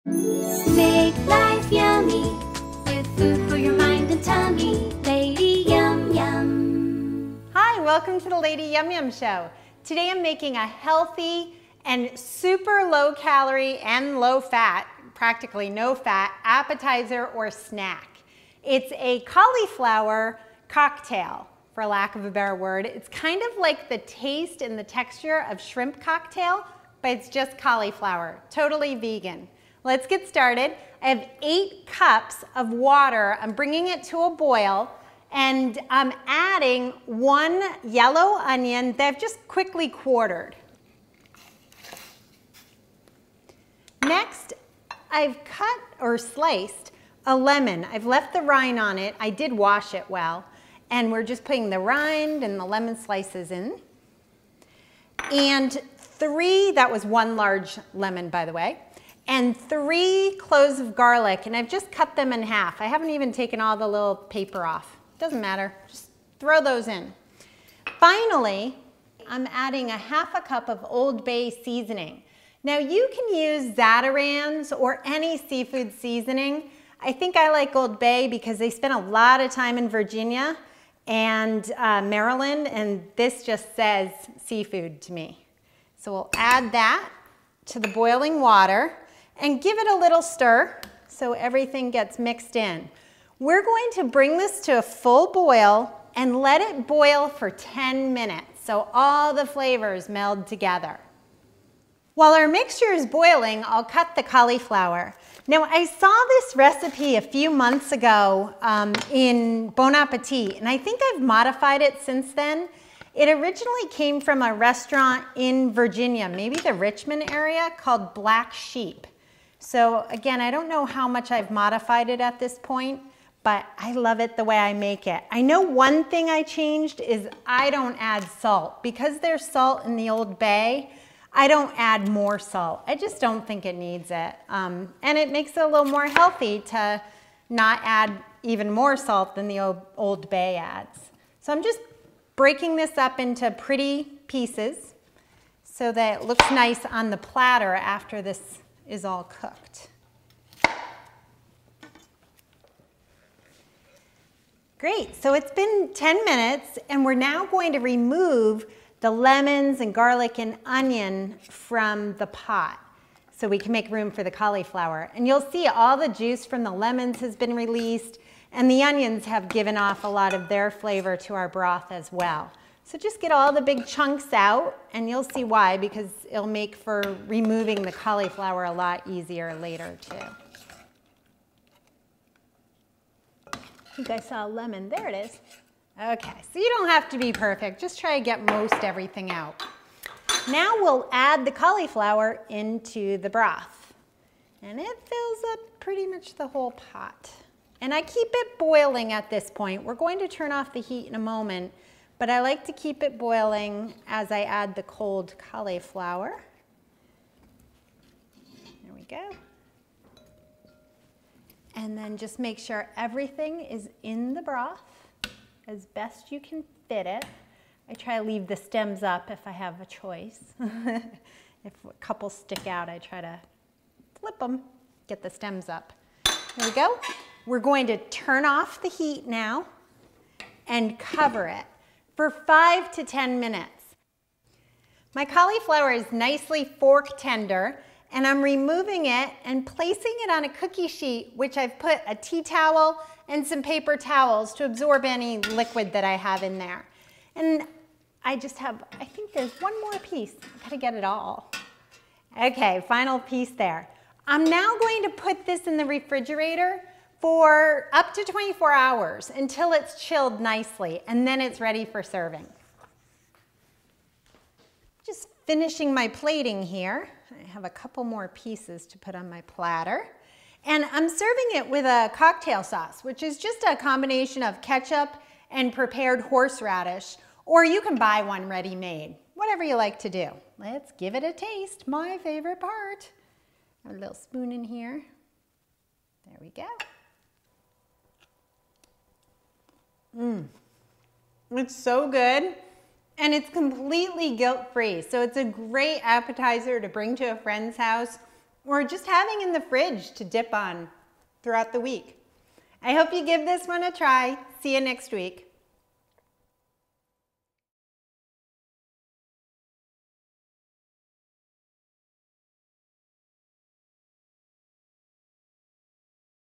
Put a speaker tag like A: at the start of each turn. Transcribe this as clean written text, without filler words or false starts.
A: Make life yummy with food for your mind and tummy. Lady Yum Yum.
B: Hi, welcome to the Lady Yum Yum Show. Today I'm making a healthy and super low calorie and low fat, practically no fat, appetizer or snack. It's a cauliflower cocktail, for lack of a better word. It's kind of like the taste and the texture of shrimp cocktail, but it's just cauliflower, totally vegan. Let's get started. I have 8 cups of water. I'm bringing it to a boil, and I'm adding 1 yellow onion that I've just quickly quartered. Next, I've cut or sliced a lemon. I've left the rind on it. I did wash it well, and we're just putting the rind and the lemon slices in. And 3, that was 1 large lemon, by the way, and 3 cloves of garlic, and I've just cut them in half. I haven't even taken all the little paper off. Doesn't matter, just throw those in. Finally, I'm adding a half a cup of Old Bay seasoning. Now you can use Zateran's or any seafood seasoning. I think I like Old Bay because they spent a lot of time in Virginia and Maryland, and this just says seafood to me. So we'll add that to the boiling water and give it a little stir so everything gets mixed in. We're going to bring this to a full boil and let it boil for 10 minutes so all the flavors meld together. While our mixture is boiling, I'll cut the cauliflower. Now, I saw this recipe a few months ago in Bon Appetit, and I think I've modified it since then. It originally came from a restaurant in Virginia, maybe the Richmond area, called Black Sheep. So again, I don't know how much I've modified it at this point, but I love it the way I make it. I know one thing I changed is I don't add salt. Because there's salt in the Old Bay, I don't add more salt. I just don't think it needs it. And it makes it a little more healthy to not add even more salt than the Old Bay adds. So I'm just breaking this up into pretty pieces so that it looks nice on the platter after this is all cooked. Great, so it's been 10 minutes and we're now going to remove the lemons and garlic and onion from the pot so we can make room for the cauliflower. And you'll see all the juice from the lemons has been released, and the onions have given off a lot of their flavor to our broth as well. So just get all the big chunks out, and you'll see why, because it'll make for removing the cauliflower a lot easier later too. I think I saw a lemon. There it is. Okay, so you don't have to be perfect. Just try to get most everything out. Now we'll add the cauliflower into the broth. And it fills up pretty much the whole pot. And I keep it boiling at this point. We're going to turn off the heat in a moment, but I like to keep it boiling as I add the cold cauliflower. There we go. And then just make sure everything is in the broth as best you can fit it. I try to leave the stems up if I have a choice. If a couple stick out, I try to flip them, get the stems up. There we go. We're going to turn off the heat now and cover it for 5 to 10 minutes. My cauliflower is nicely fork tender, and I'm removing it and placing it on a cookie sheet, which I've put a tea towel and some paper towels to absorb any liquid that I have in there. And I just have, I think there's one more piece. I've got to get it all. Okay, final piece there. I'm now going to put this in the refrigerator for up to 24 hours until it's chilled nicely, and then it's ready for serving. Just finishing my plating here. I have a couple more pieces to put on my platter. And I'm serving it with a cocktail sauce, which is just a combination of ketchup and prepared horseradish, or you can buy one ready-made, whatever you like to do. Let's give it a taste, my favorite part. A little spoon in here. There we go. It's so good, and it's completely guilt-free. So it's a great appetizer to bring to a friend's house or just having in the fridge to dip on throughout the week. I hope you give this one a try. See you next week.